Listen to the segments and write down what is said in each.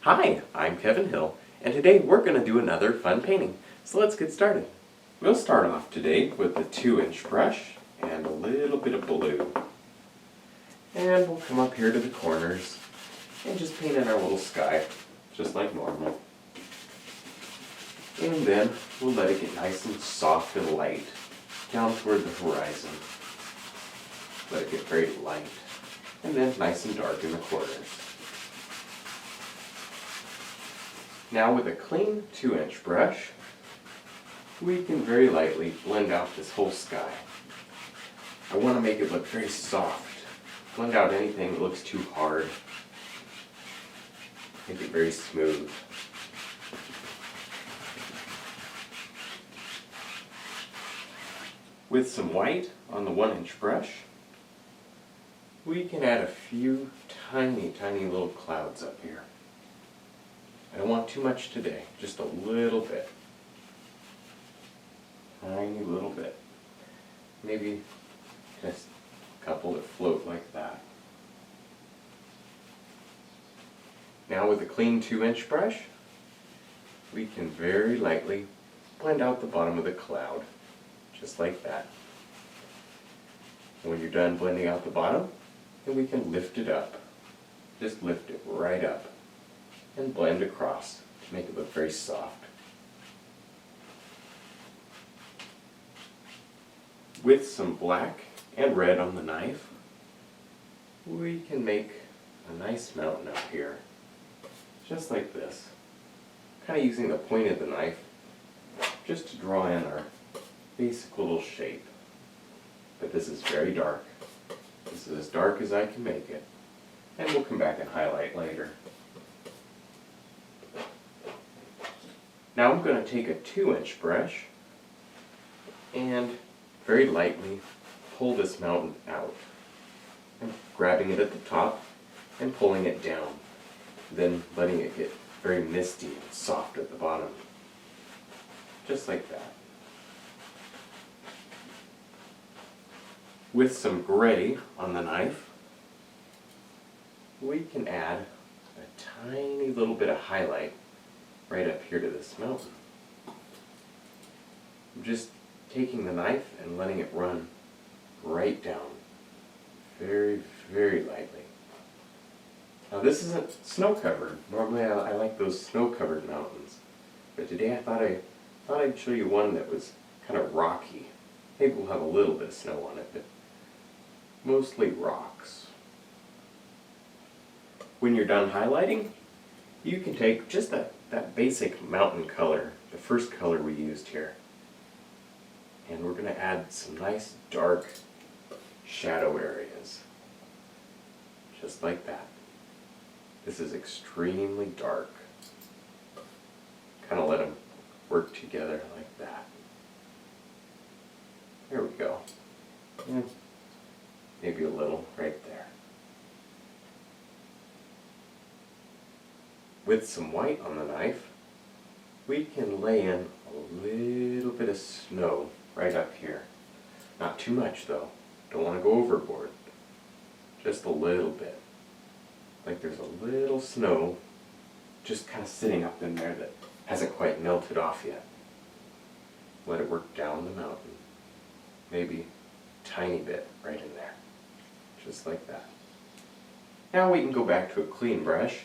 Hi, I'm Kevin Hill, and today we're going to do another fun painting. So let's get started. We'll start off today with a 2-inch brush and a little bit of blue. And we'll come up here to the corners and just paint in our little sky, just like normal. And then we'll let it get nice and soft and light down toward the horizon. Let it get very light, and then nice and dark in the corners. Now with a clean 2-inch brush, we can very lightly blend out this whole sky. I want to make it look very soft. Blend out anything that looks too hard. Make it very smooth. With some white on the 1-inch brush, we can add a few tiny little clouds up here. I don't want too much today, just a little bit. Tiny little bit. Maybe just a couple that float like that. Now with a clean 2-inch brush, we can very lightly blend out the bottom of the cloud, just like that. When you're done blending out the bottom, then we can lift it up. Just lift it right up and blend across to make it look very soft. With some black and red on the knife, we can make a nice mountain up here, just like this. Kind of using the point of the knife just to draw in our basic little shape. But this is very dark. This is as dark as I can make it. And we'll come back and highlight later. Now I'm going to take a 2-inch brush and very lightly pull this mountain out. I'm grabbing it at the top and pulling it down, then letting it get very misty and soft at the bottom. Just like that. With some gray on the knife, we can add a tiny little bit of highlight right up here to this mountain. I'm just taking the knife and letting it run right down, very lightly. Now this isn't snow covered. Normally I like those snow covered mountains, but today I thought I'd show you one that was kind of rocky. Maybe we'll have a little bit of snow on it, but mostly rocks. When you're done highlighting, you can take just that basic mountain color, the first color we used here, and we're going to add some nice dark shadow areas, just like that. This is extremely dark. Kind of let them work together like that. There we go. Maybe a little right there. With some white on the knife, we can lay in a little bit of snow right up here. Not too much though. Don't want to go overboard. Just a little bit. Like there's a little snow just kind of sitting up in there that hasn't quite melted off yet. Let it work down the mountain. Maybe a tiny bit right in there. Just like that. Now we can go back to a clean brush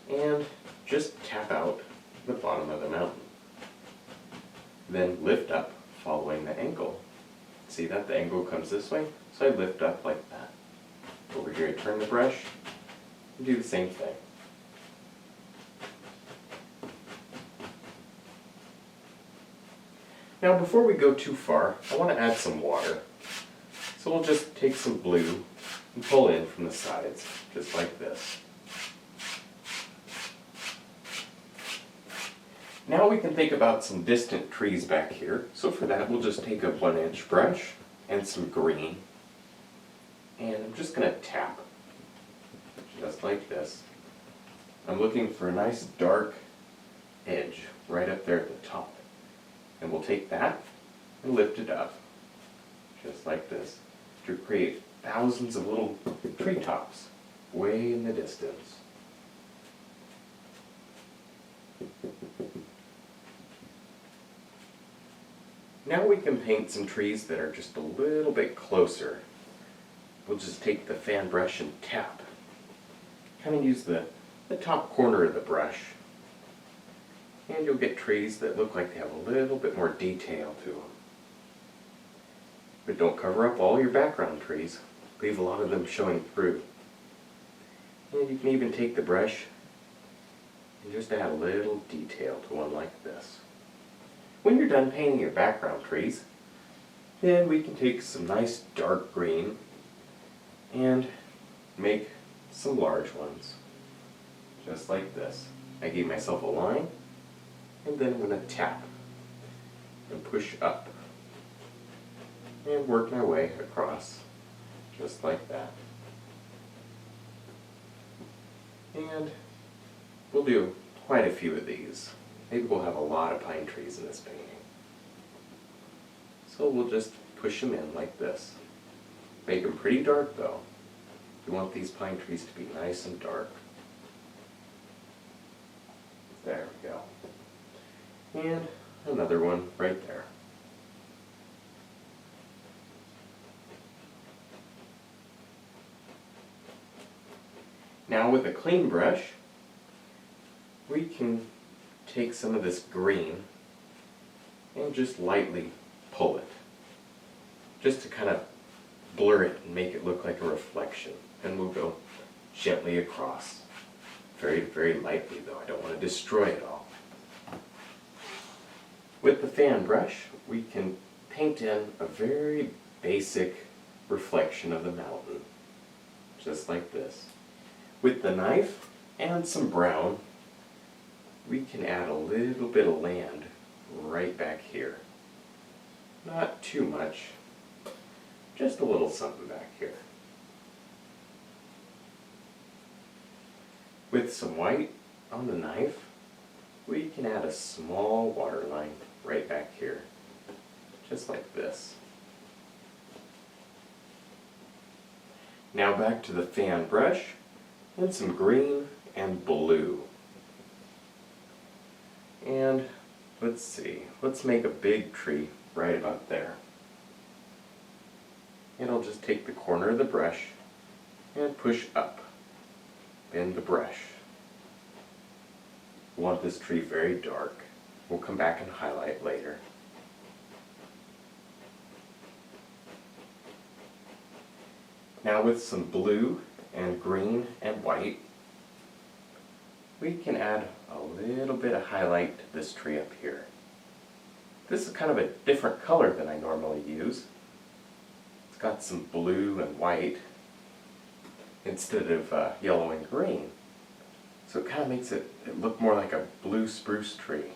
and just tap out the bottom of the mountain. Then lift up following the angle. See that? The angle comes this way, so I lift up like that. Over here I turn the brush and do the same thing. Now before we go too far, I want to add some water. So we'll just take some blue and pull in from the sides, just like this. Now we can think about some distant trees back here. So for that we'll just take a 1-inch brush and some green. And I'm just going to tap, just like this. I'm looking for a nice dark edge right up there at the top. And we'll take that and lift it up, just like this, to create thousands of little treetops way in the distance. Now we can paint some trees that are just a little bit closer. We'll just take the fan brush and tap. Kind of use the top corner of the brush. And you'll get trees that look like they have a little bit more detail to them. But don't cover up all your background trees. Leave a lot of them showing through. And you can even take the brush and just add a little detail to one like this. When you're done painting your background trees, then we can take some nice dark green and make some large ones, just like this. I gave myself a line, and then I'm going to tap and push up and work my way across, just like that. And we'll do quite a few of these. Maybe we'll have a lot of pine trees in this painting. So we'll just push them in like this. Make them pretty dark though. We want these pine trees to be nice and dark. There we go. And another one right there. Now with a clean brush, we can take some of this green and just lightly pull it. Just to kind of blur it and make it look like a reflection. And we'll go gently across. Very, very lightly though. I don't want to destroy it all. With the fan brush, we can paint in a very basic reflection of the mountain. Just like this. With the knife and some brown, we can add a little bit of land right back here. Not too much, just a little something back here. With some white on the knife, we can add a small water line right back here, just like this. Now back to the fan brush and some green and blue. And let's see, let's make a big tree right about there. And I'll just take the corner of the brush and push up. Bend the brush. We want this tree very dark. We'll come back and highlight later. Now with some blue and green and white, we can add a little bit of highlight to this tree up here. This is kind of a different color than I normally use. It's got some blue and white instead of yellow and green. So it kind of makes it look more like a blue spruce tree.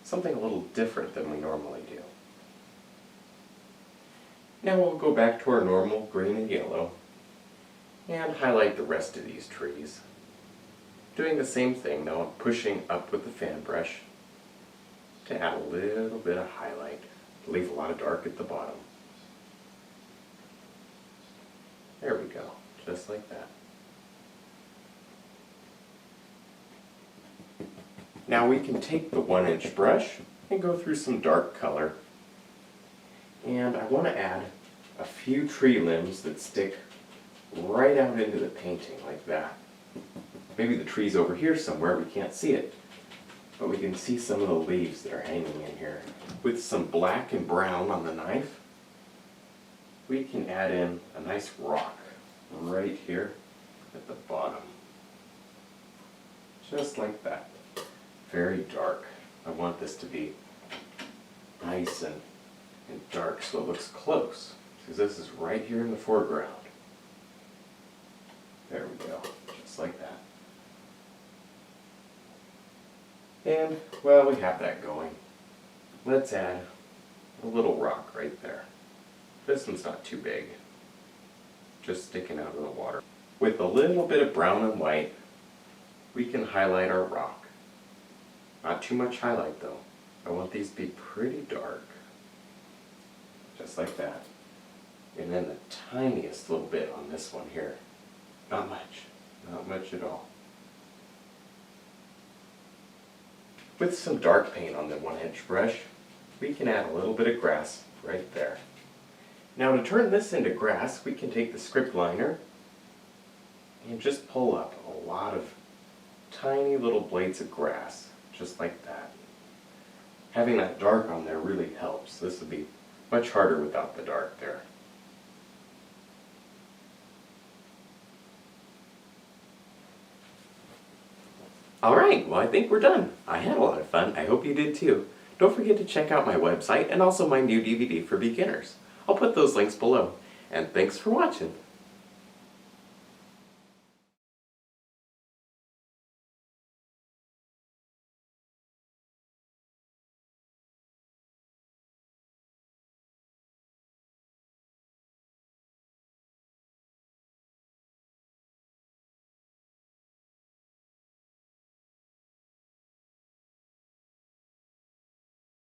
Something a little different than we normally do. Now we'll go back to our normal green and yellow and highlight the rest of these trees. Doing the same thing though, pushing up with the fan brush to add a little bit of highlight, leave a lot of dark at the bottom. There we go, just like that. Now we can take the 1-inch brush and go through some dark color. And I want to add a few tree limbs that stick right out into the painting like that. Maybe the tree's over here somewhere, we can't see it. But we can see some of the leaves that are hanging in here. With some black and brown on the knife, we can add in a nice rock right here at the bottom. Just like that. Very dark. I want this to be nice and dark so it looks close. Because this is right here in the foreground. There we go. Just like that. And, well, we have that going. Let's add a little rock right there. This one's not too big. Just sticking out of the water. With a little bit of brown and white, we can highlight our rock. Not too much highlight though. I want these to be pretty dark. Just like that. And then the tiniest little bit on this one here. Not much. Not much at all. With some dark paint on the 1-inch brush, we can add a little bit of grass right there. Now to turn this into grass, we can take the script liner and just pull up a lot of tiny little blades of grass, just like that. Having that dark on there really helps. This would be much harder without the dark there. Alright, well I think we're done. I had a lot of fun. I hope you did too. Don't forget to check out my website and also my new DVD for beginners. I'll put those links below. And thanks for watching.